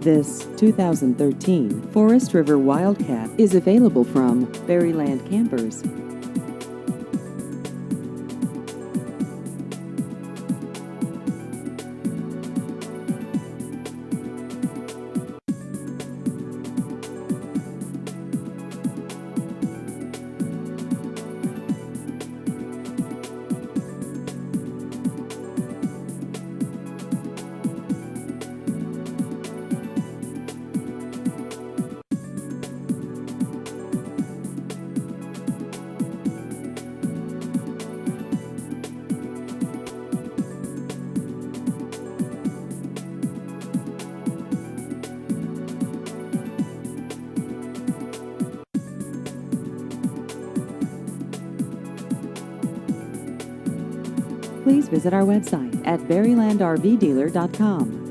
This 2013 Forest River Wildcat is available from Berryland Campers. Please visit our website at berrylandrvdealer.com.